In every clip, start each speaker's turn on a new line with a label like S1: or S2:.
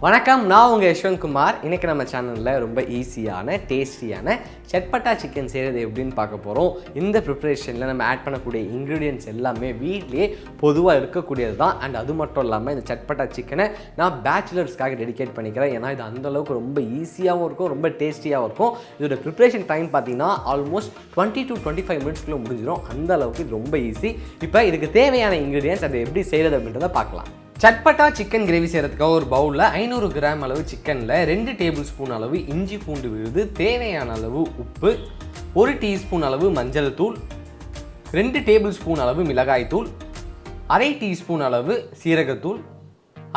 S1: வணக்கம், நான் உங்கள் யஷ்வந்த் குமார். இன்றைக்கி நம்ம சேனலில் ரொம்ப ஈஸியான டேஸ்டியான சட்பட்டா சிக்கன் செய்கிறது எப்படின்னு பார்க்க போகிறோம். இந்த ப்ரிப்ரேஷனில் நம்ம ஆட் பண்ணக்கூடிய இன்க்ரீடியன்ட்ஸ் எல்லாமே வீட்லேயே பொதுவாக இருக்கக்கூடியது தான். அண்ட் அது மட்டும் இல்லாமல் இந்த சட்பட்டா சிக்கனை நான் பேச்சுலர்ஸ்க்காக டெடிகேட் பண்ணிக்கிறேன். ஏன்னா இது அந்தளவுக்கு ரொம்ப ஈஸியாகவும் இருக்கும், ரொம்ப டேஸ்டியாகவும் இருக்கும். இதோட ப்ரிப்ரேஷன் டைம் பார்த்தீங்கன்னா ஆல்மோஸ்ட் 20 to 25 மினிட்ஸ்க்குள்ளே முடிஞ்சிடும். அந்த அளவுக்கு இது ரொம்ப ஈஸி. இப்போ இதுக்கு தேவையான இன்க்ரீடியன்ட்ஸ் அதை எப்படி செய்கிறது அப்படின்றத பார்க்கலாம். சட்பட்டா சிக்கன் கிரேவி செய்கிறதுக்காக ஒரு பவுலில் 500 கிராம் அளவு சிக்கனில் 2 டேபிள் ஸ்பூன் அளவு இஞ்சி பூண்டு விழுது, தேவையான அளவு உப்பு, 1 டீஸ்பூன் அளவு மஞ்சள் தூள், 2 டேபிள் ஸ்பூன் அளவு மிளகாய் தூள், அரை டீஸ்பூன் அளவு சீரகத்தூள்,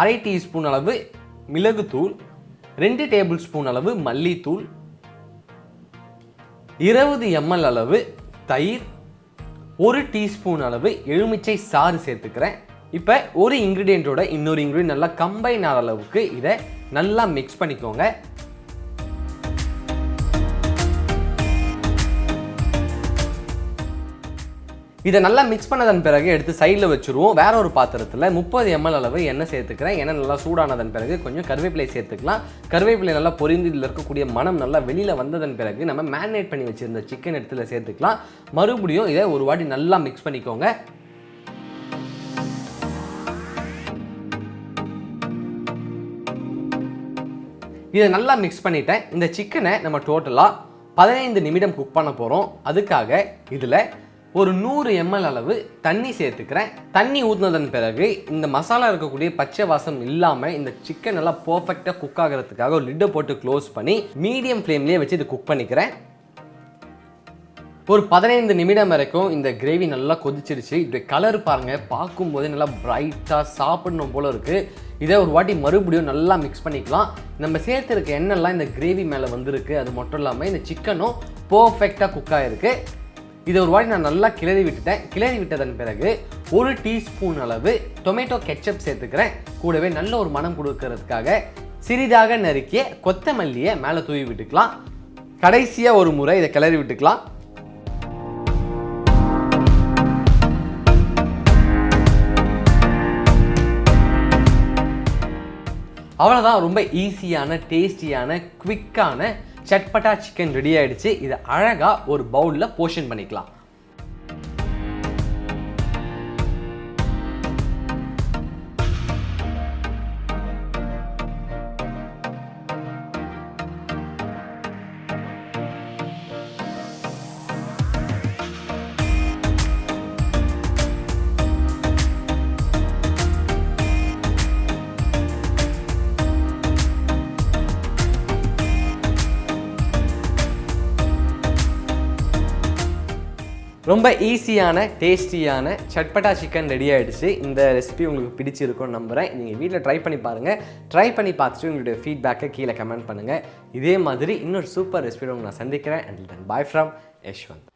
S1: அரை டீஸ்பூன் அளவு மிளகுத்தூள், 2 டேபிள் ஸ்பூன் அளவு மல்லித்தூள், 20 ml அளவு தயிர், 1 டீஸ்பூன் அளவு எலுமிச்சை சாறு சேர்த்துக்கிறேன். இப்போ ஒரு இன்க்ரீடியண்ட்டோட இன்னொரு இன்க்ரீடியன்ட் நல்லா கம்பைன் ஆகிற அளவுக்கு இதை நல்லா மிக்ஸ் பண்ணிக்கோங்க. இதை நல்லா மிக்ஸ் பண்ணதன் பிறகு எடுத்து சைடில் வச்சுருவோம். வேற ஒரு பாத்திரத்தில் 30 ml அளவு எண்ணெய் சேர்த்துக்கிறேன். எண்ணெய் நல்லா சூடானதன் பிறகு கொஞ்சம் கருவேப்பிலை சேர்த்துக்கலாம். கருவேப்பிலை நல்லா பொரிந்து இதில் இருக்கக்கூடிய மனம் நல்லா வெளியில் வந்ததன் பிறகு நம்ம மேரினேட் பண்ணி வச்சுருந்த சிக்கன் இடத்துல சேர்த்துக்கலாம். மறுபடியும் இதை ஒரு வாட்டி நல்லா மிக்ஸ் பண்ணிக்கோங்க. இதை நல்லா மிக்ஸ் பண்ணிட்டேன். இந்த சிக்கனை நம்ம டோட்டலாக 15 நிமிடம் குக் பண்ண போகிறோம். அதுக்காக இதில் ஒரு 100 ml அளவு தண்ணி சேர்த்துக்கிறேன். தண்ணி ஊற்றினதன் பிறகு இந்த மசாலா இருக்கக்கூடிய பச்சை வாசம் இல்லாமல் இந்த சிக்கன் நல்லா பர்ஃபெக்டாக குக் ஆகிறதுக்காக ஒரு லிட்டை போட்டு க்ளோஸ் பண்ணி மீடியம் ஃப்ளேம்லேயே வச்சு இது குக் பண்ணிக்கிறேன். ஒரு 15 நிமிடம் வரைக்கும் இந்த கிரேவி நல்லா கொதிச்சிருச்சு. இப்படி கலர் பாருங்கள், பார்க்கும்போதே நல்லா பிரைட்டாக சாப்பிடணும் போல் இருக்குது. இதை ஒரு வாட்டி மறுபடியும் நல்லா மிக்ஸ் பண்ணிக்கலாம். நம்ம சேர்த்துருக்க எண்ணெய்லாம் இந்த கிரேவி மேலே வந்திருக்கு. அது மட்டும் இல்லாமல் இந்த சிக்கனும் பர்ஃபெக்டாக குக் ஆகிருக்கு. இதை ஒரு வாட்டி நான் நல்லா கிளறி விட்டுட்டேன். கிளறி விட்டதன் பிறகு 1 டீஸ்பூன் அளவு டொமேட்டோ கெச்சப் சேர்த்துக்கிறேன். கூடவே நல்ல ஒரு மனம் கொடுக்கறதுக்காக சிறிதாக நறுக்கிய கொத்தமல்லியை மேலே தூவி விட்டுக்கலாம். கடைசியாக ஒரு முறை இதை கிளறி விட்டுக்கலாம். அவ்வளோதான், ரொம்ப ஈஸியான டேஸ்டியான குவிக்கான சட்பட்டா சிக்கன் ரெடி ஆகிடுச்சு. இதை அழகாக ஒரு பவுலில் போர்ஷன் பண்ணிக்கலாம். ரொம்ப ஈஸியான டேஸ்டியான சட்பட்டா சிக்கன் ரெடி ஆகிடுச்சு. இந்த ரெசிபி உங்களுக்கு பிடிச்சிருக்கும்னு நம்புகிறேன். நீங்கள் வீட்டில் ட்ரை பண்ணி பாருங்கள். ட்ரை பண்ணி பார்த்துட்டு உங்களுடைய ஃபீட்பேக்கை கீழே கமெண்ட் பண்ணுங்கள். இதே மாதிரி இன்னொரு சூப்பர் ரெசிபியோட நான் சந்திக்கிறேன். And then bye from Yashwant.